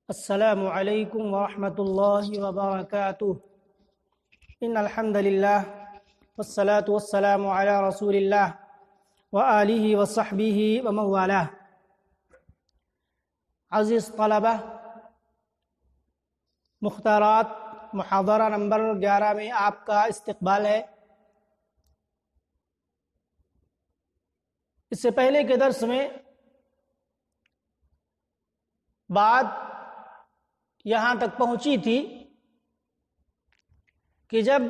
السلام علیکم ورحمۃ اللہ وبرکاتہ ان الحمد للہ والصلاة والسلام علی رسول اللہ وآلہ وصحبہ ومن والاه۔ عزیز طلبہ، مختارات محاضرہ نمبر 11 میں آپ کا استقبال ہے۔ اس سے پہلے کے درس میں بات یہاں تک پہنچی تھی کہ جب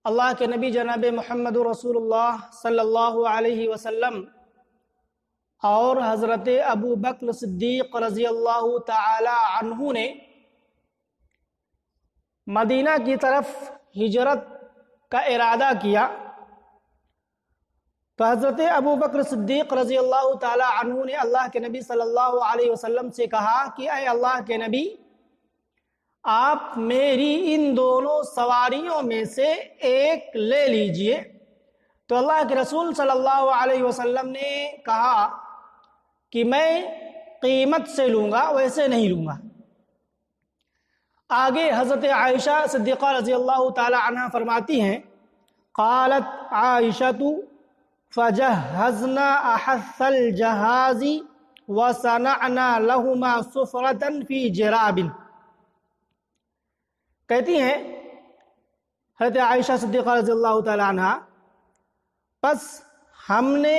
اللہ کے نبی جناب محمد رسول اللہ صلی اللہ علیہ وسلم اور حضرت ابو بکر صدیق رضی اللہ تعالی عنہ نے مدینہ کی طرف ہجرت کا ارادہ کیا تو حضرت ابو بکر صدیق رضی اللہ تعالی عنہ نے اللہ کے نبی صلی اللہ علیہ وسلم سے کہا کہ اے اللہ کے نبی، آپ میری ان دونوں سواریوں میں سے ایک لے لیجئے۔ تو اللہ کے رسول صلی اللہ علیہ وسلم نے کہا کہ میں قیمت سے لوں گا، ویسے نہیں لوں گا۔ آگے حضرت عائشہ صدیقہ رضی اللہ تعالی عنہ فرماتی ہیں، قالت عائشہ فجهزنا احث الجهاز وصنعنا لهما سفرة في جراب۔ کہتی ہیں حضرت عائشہ صدیقہ رضی اللہ تعالی عنہ، پس ہم نے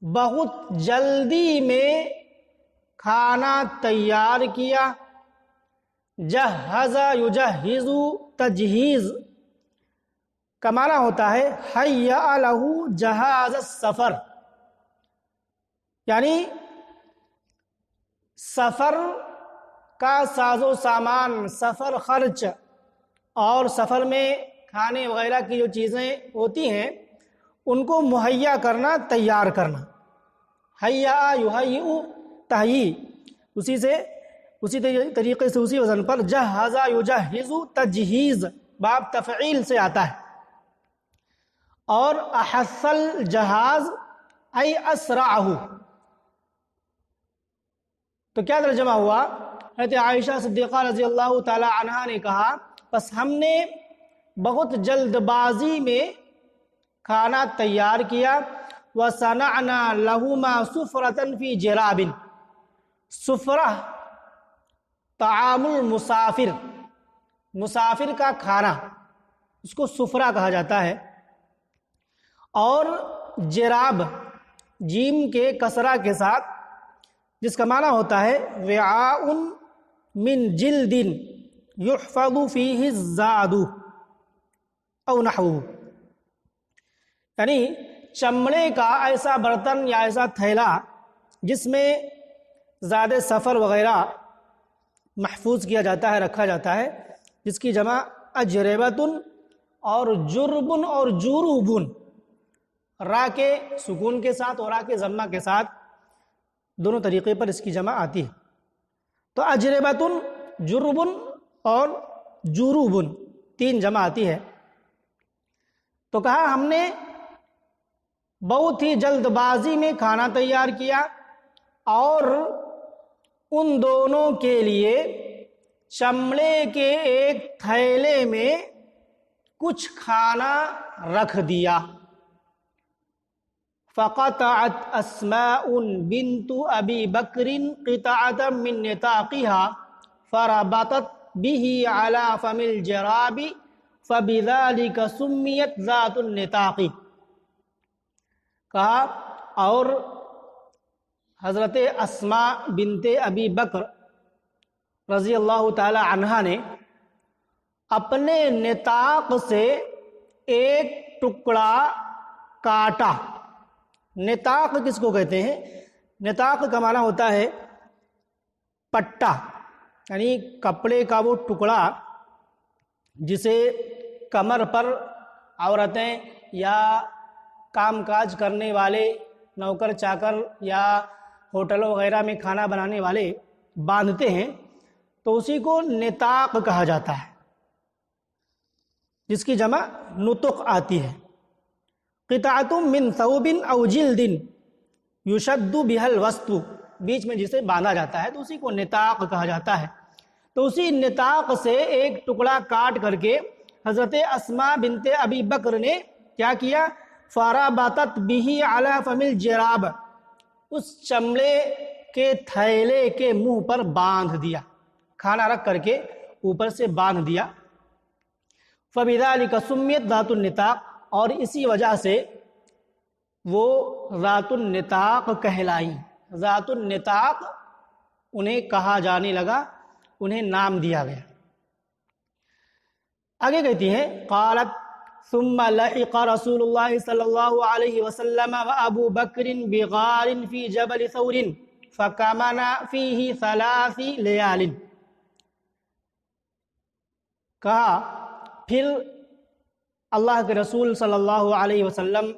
بہت جلدی میں کھانا تیار کیا۔ جہز یجہز تجہیز کا معنی ہوتا ہے حیّا لہ جہاز السفر، یعنی سفر کا ساز و سامان، سفر خرچ اور سفر میں کھانے وغیرہ کی جو چیزیں ہوتی ہیں ان کو مہیا کرنا، تیار کرنا۔ حیّا یحیّ تحییع، اسی طریقے سے اسی وزن پر جہز یجہز تجہیز باب تفعیل سے آتا ہے۔ اور احث الجہاز ای اسرعہ، تو کیا ترجمہ ہوا؟ حضرت عائشہ صدیقہ رضی اللہ تعالی عنہ نے کہا، پس ہم نے بہت جلد بازی میں کھانا تیار کیا۔ وَصَنَعْنَا لَهُمَا سُفْرَةً فِي جِرَابٍ، سفرہ طعام المسافر، مسافر کا کھانا، اس کو سفرہ کہا جاتا ہے۔ اور جراب جیم کے کسرہ کے ساتھ، جس کا معنی ہوتا ہے وعاء من جلد یحفظ فیہ الزاد او نحوہ، یعنی چمڑے کا ایسا برتن یا ایسا تھیلا جس میں زیادہ سفر وغیرہ محفوظ کیا جاتا ہے، رکھا جاتا ہے، جس کی جمع اجربۃ اور جرب اور جروب، را کے سکون کے ساتھ اور را کے ضمہ کے ساتھ، دونوں طریقے پر اس کی جمع آتی ہے۔ تو اجربۃ، جرب اور جروب، تین جمع آتی ہے۔ تو کہا ہم نے بہت ہی جلد بازی میں کھانا تیار کیا اور ان دونوں کے لیے چمڑے کے ایک تھیلے میں کچھ کھانا رکھ دیا۔ فقطعت اسماء بنت ابی بکر قطعة من نطاقها فربطت به على فم الجراب فبذلك سميت ذات النطاق۔ کہا اور حضرت اسماء بنت ابی بکر رضی اللہ تعالی عنہا نے اپنے نطاق سے ایک ٹکڑا کاٹا۔ نطاق کس کو کہتے ہیں؟ نطاق کا معنی ہوتا ہے پٹا، یعنی کپڑے کا وہ ٹکڑا جسے کمر پر عورتیں یا کام کاج کرنے والے نوکر چاکر یا ہوٹلوں وغیرہ میں کھانا بنانے والے باندھتے ہیں، تو اسی کو نطاق کہا جاتا ہے، جس کی جمع نطق آتی ہے۔ قطعۃ من ثوب او جلد یشد بها الوسط بیچ میں جسے باندھا جاتا ہے تو اسی کو نطاق کہا جاتا ہے۔ تو اسی نطاق سے ایک ٹکڑا کاٹ کر کے حضرت اسماء بنت ابی بکر نے کیا کیا، فربطت به علی فم الجراب، اس چمڑے کے تھیلے کے منہ پر باندھ دیا، کھانا رکھ کر کے اوپر سے باندھ دیا۔ فبذلک سمیت ذات النطاق، اور اسی وجہ سے وہ ذات النطاق کہلائیں، ذات النطاق انہیں کہا جانے لگا، انہیں نام دیا گیا۔ آگے کہتی ہیں قالت ثم لحق رسول اللہ صلی اللہ علیہ وسلم وابو بکر بغار فی جبل ثور فکمن فیہ 3 لیال، کہا پھر اللہ کے رسول صلی اللہ علیہ وسلم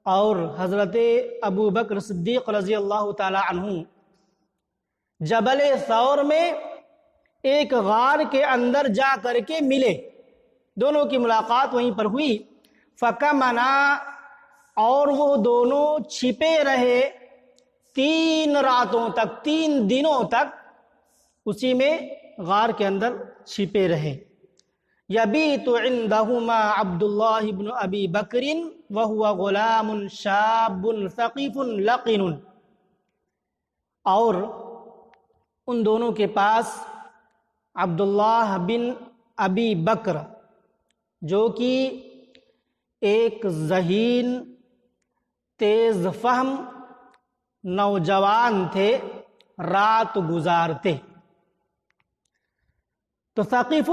اور حضرت ابو بکر صدیق رضی اللہ تعالی عنہ جبل ثور میں ایک غار کے اندر جا کر کے ملے، دونوں کی ملاقات وہیں پر ہوئی۔ فکمنا، اور وہ دونوں چھپے رہے 3 راتوں تک، 3 دنوں تک اسی میں غار کے اندر چھپے رہے۔ یبیت عندہما عبداللہ بن ابی بکر وہو غلام شاب ثقیف لقن، اور ان دونوں کے پاس عبداللہ بن ابی بکر جو کہ ایک ذہین تیز فہم نوجوان تھے، رات گزارتے۔ تو ثقیف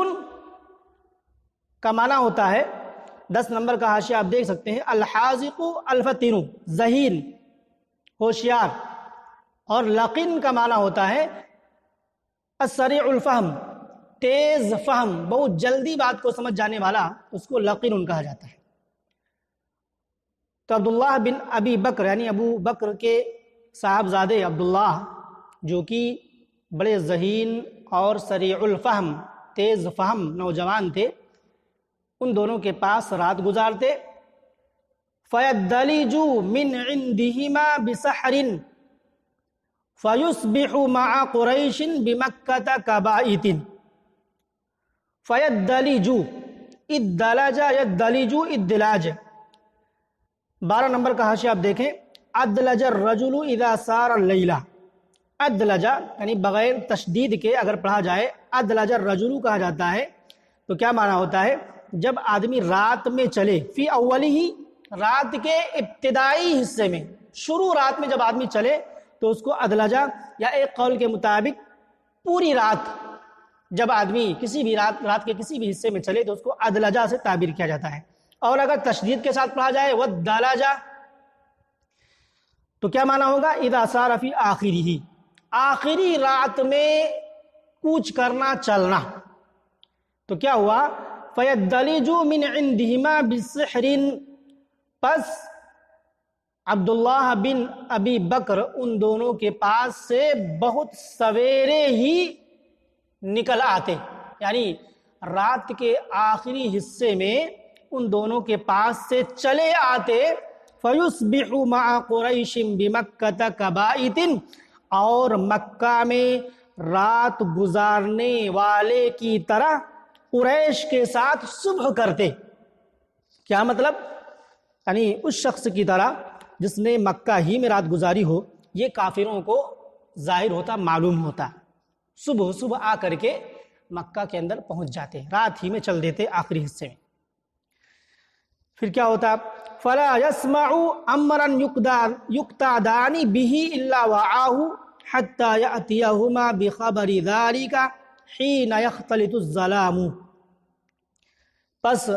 کا معنی ہوتا ہے، 10 نمبر کا حاشیہ آپ دیکھ سکتے ہیں، الحاذق الفطن، ذہین ہوشیار، اور لقن کا معنی ہوتا ہے السریع الفہم، تیز فہم، بہت جلدی بات کو سمجھ جانے والا، اس کو لقن کہا جاتا ہے۔ تو عبداللہ بن ابی بکر یعنی ابو بکر کے صاحبزادے عبداللہ جو کہ بڑے ذہین اور سریع الفہم تیز فہم نوجوان تھے، ان دونوں کے پاس رات گزارتے۔ فَيَدَّلِجُ مِنْ عِنْدِهِمَا بِسَحْرٍ فَيُصْبِحُ مَعَ قُرَيْشٍ بِمَكَّةَ كَبَائِتٍ۔ فَيَدَّلِجُ، اِدَّلَجَ يَدَّلِجُ اِدِّلَاج، 12 نمبر کا حاشیہ آپ دیکھیں، ادلج الرجل اذا سار اللیلہ، ادلج یعنی بغیر تشدید کے اگر پڑھا جائے ادلج الرجل کہا جاتا ہے، تو کیا معنی ہوتا ہے، جب آدمی رات میں چلے، فی اولی، رات کے ابتدائی حصے میں، شروع رات میں جب آدمی چلے تو اس کو ادلجہ، یا ایک قول کے مطابق پوری رات جب آدمی کسی بھی رات کے کسی بھی حصے میں چلے تو اس کو ادلجہ سے تعبیر کیا جاتا ہے۔ اور اگر تشدید کے ساتھ پڑھا جائے وَدَّلَجَ تو کیا معنی ہوگا، اذا سار فی آخرہ، آخری رات میں کوچ کرنا، چلنا۔ تو کیا ہوا، فَيَدَّلِجُ مِنْ عِنْدِهِمَا بِسِحْرٍ، پس عبداللہ بن ابی بکر ان دونوں کے پاس سے بہت سویرے ہی نکل آتے، یعنی رات کے آخری حصے میں ان دونوں کے پاس سے چلے آتے۔ فَيُصْبِحُ مَعَ قُرَيْشٍ بِمَكَّةَ كَبَائِتٍ، اور مکہ میں رات گزارنے والے کی طرح قریش کے ساتھ صبح کرتے۔ کیا مطلب، یعنی اس شخص کی طرح جس نے مکہ ہی میں رات گزاری ہو، یہ کافروں کو ظاہر ہوتا، معلوم ہوتا، صبح آ کر کے مکہ کے اندر پہنچ جاتے، رات ہی میں چل دیتے آخری حصے میں۔ پھر کیا ہوتا، فَلَا يَسْمَعُ أَمْرًا يُقْتَعْدَانِ بِهِ إِلَّا وَعَاهُ حَتَّى يَأْتِيَهُمَا بِخَبَرِ ذَلِكَ حِينَ يَخْتَلِطُ الظَّلَامُ، پس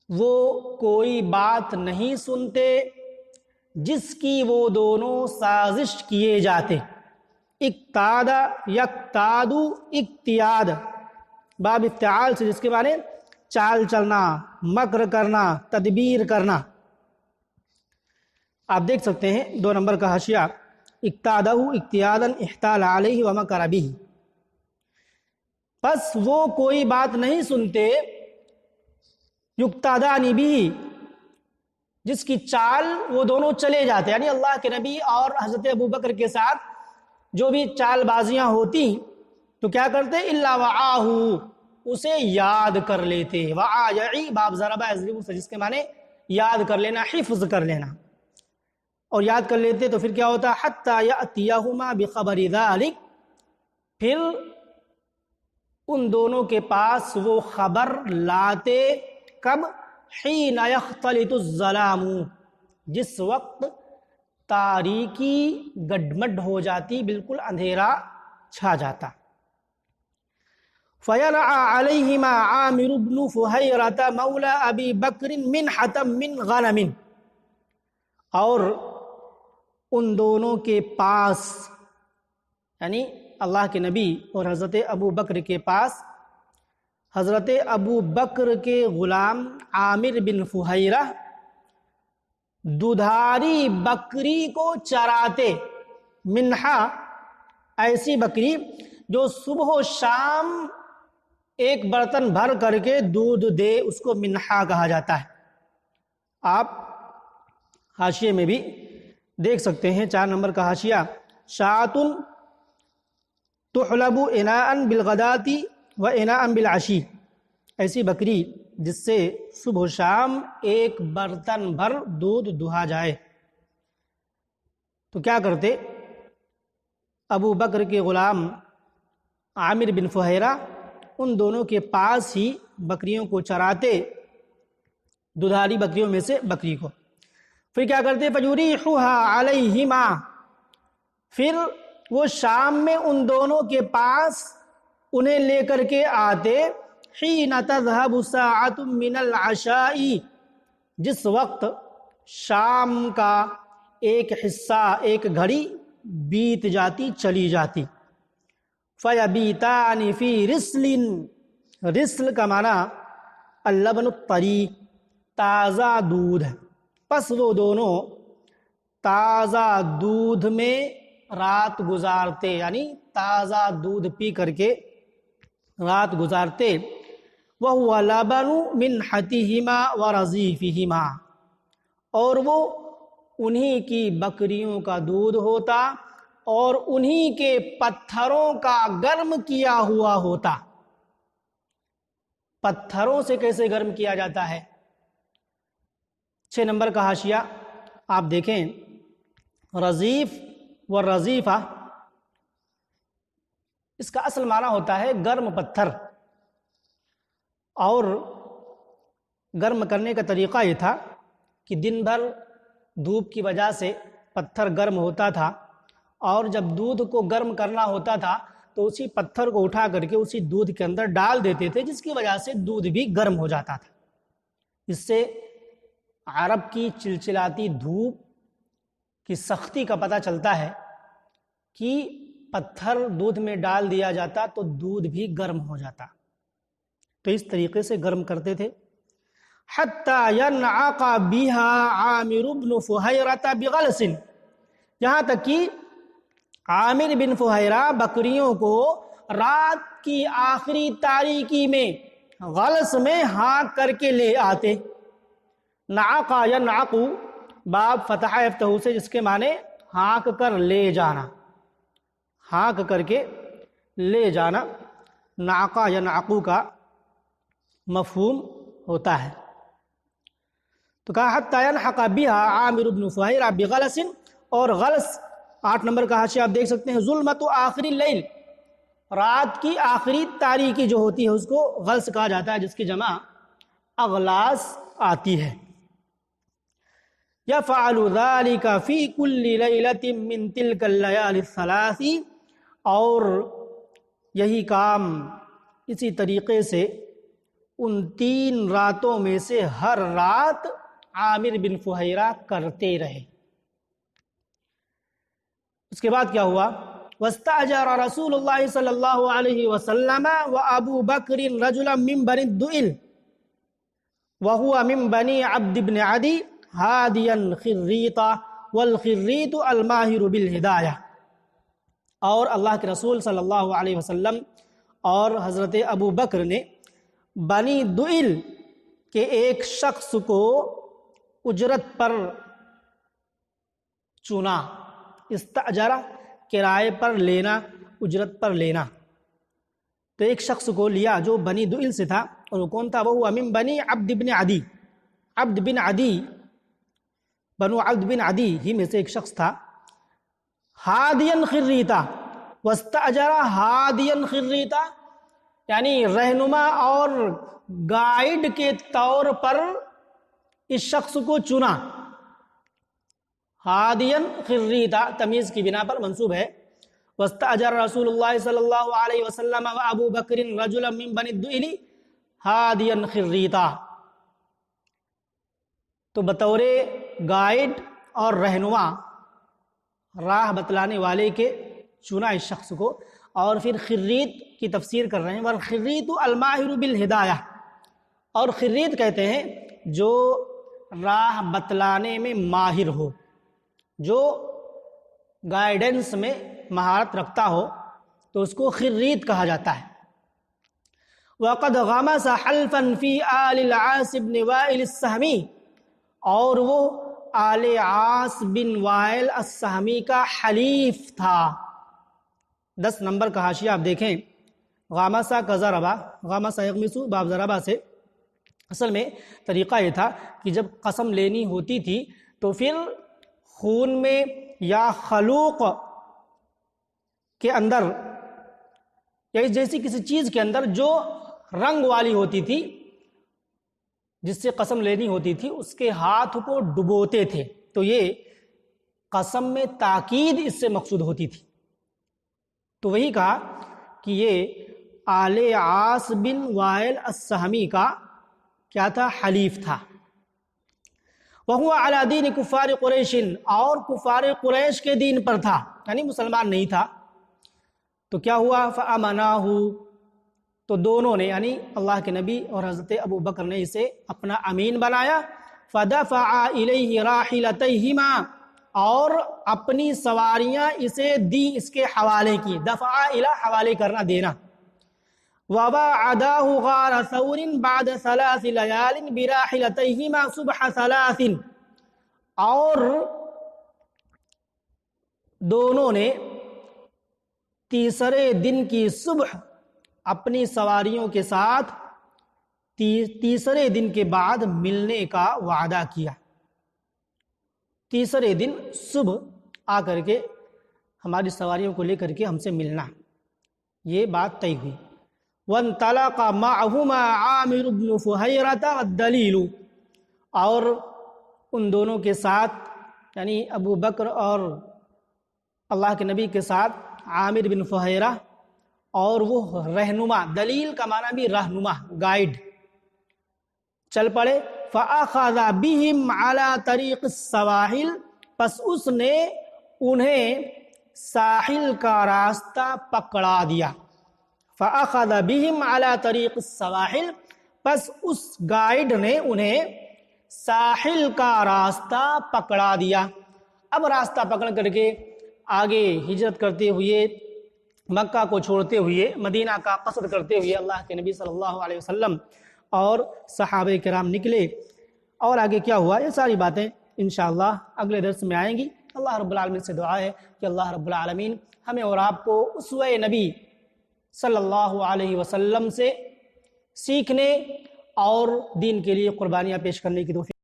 وہ کوئی بات نہیں سنتے جس کی وہ دونوں سازش کیے جاتے۔ اقتاد، یقتاد، اقتیاد، باب افتعال سے جس کے معنی چال چلنا، مکر کرنا، تدبیر کرنا۔ آپ دیکھ سکتے ہیں 2 نمبر کا حاشیہ، اقتادہ اقتیادا احتال علیہ ومکر بہ، پس وہ کوئی بات نہیں سنتے، یقتادان بھی، جس کی چال وہ دونوں چلے جاتے، یعنی اللہ کے نبی اور حضرت ابو بکر کے ساتھ جو بھی چال بازیاں ہوتی تو کیا کرتے؟ الا وعاہو، اسے یاد کر لیتے۔ وعا یعی باب ضربہ یضرب سے، جس کے معنی یاد کر لینا، حفظ کر لینا، اور یاد کر لیتے تو پھر کیا ہوتا؟ حتی یأتیہما بخبر ذلک، پھر ان دونوں کے پاس وہ خبر لاتے، کب؟ حین یختلط الظلام، جس وقت تاریکی گڈمڈ ہو جاتی، بالکل اندھیرا چھا جاتا۔ فَيَرْعَى عَلَيْهِمَا عَامِرُ بْنُ فُحَيْرَةَ مَوْلَى أَبِي بَكْرٍ مِنْحَةً مِنْ غَنَمٍ، اور ان دونوں کے پاس، یعنی اللہ کے نبی اور حضرت ابو بکر کے پاس، حضرت ابو بکر کے غلام عامر بن فحیرہ دودھاری بکری کو چراتے۔ منحا ایسی بکری جو صبح و شام ایک برتن بھر کر کے دودھ دے، اس کو منحا کہا جاتا ہے۔ آپ حاشیے میں بھی دیکھ سکتے ہیں، 4 نمبر کا حاشیہ، شاۃ تحلب اناء بالغداۃ و اناء بالعشی، ایسی بکری جس سے صبح و شام ایک برتن بھر دودھ دہا جائے۔ تو کیا کرتے؟ ابو بکر کے غلام عامر بن فحیرہ ان دونوں کے پاس ہی بکریوں کو چراتے، دودھاری بکریوں میں سے بکری کو۔ پھر کیا کرتے؟ فَيُرِيحُهَا عَلَيْهِمَا، پھر وہ شام میں ان دونوں کے پاس انہیں لے کر کے آتے، حِينَ تَذْهَبُ سَاعَةٌ مِّنَ الْعَشَاءِ، جس وقت شام کا ایک حصہ، ایک گھڑی بیت جاتی، چلی جاتی۔ فَيَبِيتَانِ فِي رِسْلٍ، رسل کا معنی اللبن الطری، تازہ دودھ، پس وہ دونوں تازہ دودھ میں رات گزارتے، یعنی تازہ دودھ پی کر کے رات گزارتے۔ وَهُوَ لَبَنُ مِنْحَتِهِمَا وَرَزِيفِهِمَا، اور وہ انہی کی بکریوں کا دودھ ہوتا اور انہی کے پتھروں کا گرم کیا ہوا ہوتا۔ پتھروں سے کیسے گرم کیا جاتا ہے؟ 6 نمبر کا حاشیہ آپ دیکھیں، رزیف و رزیفہ، اس کا اصل معنی ہوتا ہے گرم پتھر، اور گرم کرنے کا طریقہ یہ تھا کہ دن بھر دھوپ کی وجہ سے پتھر گرم ہوتا تھا، اور جب دودھ کو گرم کرنا ہوتا تھا تو اسی پتھر کو اٹھا کر کے اسی دودھ کے اندر ڈال دیتے تھے، جس کی وجہ سے دودھ بھی گرم ہو جاتا تھا۔ اس سے عرب کی چلچلاتی دھوپ کی سختی کا پتہ چلتا ہے کہ پتھر دودھ میں ڈال دیا جاتا تو دودھ بھی گرم ہو جاتا، تو اس طریقے سے گرم کرتے تھے۔ حتی ینعق بها عامر بن فحیرہ بغلس، یہاں تک کہ عامر بن فحیرہ بکریوں کو رات کی آخری تاریکی میں غلس میں ہانک کر کے لے آتے۔ نعق ینعق باب فتح یفتح سے، جس کے معنی ہانک کر لے جانا، ہانک کر کے لے جانا، نعق ینعق کا مفہوم ہوتا ہے۔ تو کہا حتی ینحق بها عامر بن فحیرہ بغلس، اور غلس 8 نمبر کا حاشیہ آپ دیکھ سکتے ہیں، ظلمت آخری اللیل، رات کی آخری تاریکی جو ہوتی ہے اس کو غلس کہا جاتا ہے، جس کی جمع اغلاس آتی ہے۔ یفعل ذلک فی کل لیلۃ من تلک اللیالی الثلاث، اور یہی کام اسی طریقے سے ان 3 راتوں میں سے ہر رات عامر بن فحیرہ کرتے رہے۔ اس کے بعد کیا ہوا؟ وَاسْتَأْجَرَ رَسُولُ اللَّهِ صلی اللہ علیہ وسلم وَأَبُو بَكْرٍ رَجُلًا مِّن بَنِي الدُّئِلِ وَهُوَ مِن بَنِي عَبْدِ بْنِ عَدِي هَادِيًا خِرِّيطًا وَالْخِرِّيطُ الْمَاهِرُ بِالْهِدَایَةِ، اور اللہ کے رسول صلی اللہ علیہ وسلم اور حضرت ابو بکر نے بنی دؤل کے ایک شخص کو اجرت پر چنا، استاجرہ کرائے پر لینا، اجرت پر لینا۔ تو ایک شخص کو لیا جو بنی دؤل سے تھا، اور وہ کون تھا؟ وہ من بنی عبد بن عدی، عبد بن عدی، بنو عبد بن عدی ہی میں سے ایک شخص تھا۔ ہادین خریتا، واستاجرہ ہادین خریتا، یعنی رہنما اور گائیڈ کے طور پر اس شخص کو چنا۔ ہادین خریتا تمیز کی بنا پر منصوب ہے۔ واستاجر رسول اللہ صلی اللہ علیہ وسلم و ابو بکر رجلا من بنی الدؤل ہادین خریتا۔ تو بطور گائیڈ اور رہنما، راہ بتلانے والے کے چنا اس شخص کو۔ اور پھر خریت کی تفسیر کر رہے ہیں، والخریت الماہر بالہدایہ، اور خریت کہتے ہیں جو راہ بتلانے میں ماہر ہو، جو گائیڈنس میں مہارت رکھتا ہو، تو اس کو خریت کہا جاتا ہے۔ وقد غمس حلفا فی آل العاص بن وائل السہمی، اور وہ آل عاص بن وائل السہمی کا حلیف تھا۔ 10 نمبر کا حاشیہ آپ دیکھیں، غامسا کا ضربہ، غامسا یغمسو باب ضربہ سے، اصل میں طریقہ یہ تھا کہ جب قسم لینی ہوتی تھی تو پھر خون میں یا خلوق کے اندر یا جیسی کسی چیز کے اندر جو رنگ والی ہوتی تھی، جس سے قسم لینی ہوتی تھی، اس کے ہاتھ کو ڈبوتے تھے، تو یہ قسم میں تاکید اس سے مقصود ہوتی تھی۔ تو وہی کہا کہ یہ آل عاص بن وائل السہمی کا کیا تھا؟ حلیف تھا۔ وَهُوَ عَلَى دِينِ كُفَّارِ قُرَيْشٍ، اور کفار قریش کے دین پر تھا، یعنی مسلمان نہیں تھا۔ تو کیا ہوا؟ فَأَمَنَاهُ، تو دونوں نے یعنی اللہ کے نبی اور حضرت ابو بکر نے اسے اپنا امین بنایا۔ فَدَفَعَ إِلَيْهِ رَاحِلَتَيْهِمَا، اور اپنی سواریاں اسے دی، اس کے حوالے کی، دفع الى حوالے کرنا، دینا۔ وَوَاعَدَاهُ غَارَ ثَوْرٍ بَعْدَ 3 لَيَالٍ بِرَاحِلَتَيْهِمَا صُبْحَ 3، اور دونوں نے تیسرے دن کی صبح اپنی سواریوں کے ساتھ تیسرے دن کے بعد ملنے کا وعدہ کیا۔ تیسرے دن صبح آ کر کے ہماری سواریوں کو لے کر کے ہم سے ملنا، یہ بات طے ہوئی۔ وَانْطَلَقَ مَعَهُمَا عَامِرُ بْنُ فُحَيْرَةَ وَالدَّلِيلُ، اور ان دونوں کے ساتھ یعنی ابو بکر اور اللہ کے نبی کے ساتھ عامر بن فہیرہ اور وہ رہنما، دلیل کا معنی بھی رہنما، گائیڈ، چل پڑے۔ فَأَخَذَ بِهِمْ عَلَى طَرِيقِ السَّوَاحِلِ، پس اس نے انہیں ساحل کا راستہ پکڑا دیا۔ فَأَخَذَ بِهِمْ عَلَى طَرِيقِ السَّوَاحِلِ، پس اس گائیڈ نے انہیں ساحل کا راستہ پکڑا دیا۔ اب راستہ پکڑ کر کے آگے ہجرت کرتے ہوئے، مکہ کو چھوڑتے ہوئے، مدینہ کا قصد کرتے ہوئے اللہ کے نبی صلی اللہ علیہ وسلم اور صحابہ کرام نکلے۔ اور آگے کیا ہوا، یہ ساری باتیں انشاءاللہ اگلے درس میں آئیں گی۔ اللہ رب العالمین سے دعا ہے کہ اللہ رب العالمین ہمیں اور آپ کو اسوہ نبی صلی اللہ علیہ وسلم سے سیکھنے اور دین کے لیے قربانیاں پیش کرنے کی توفیق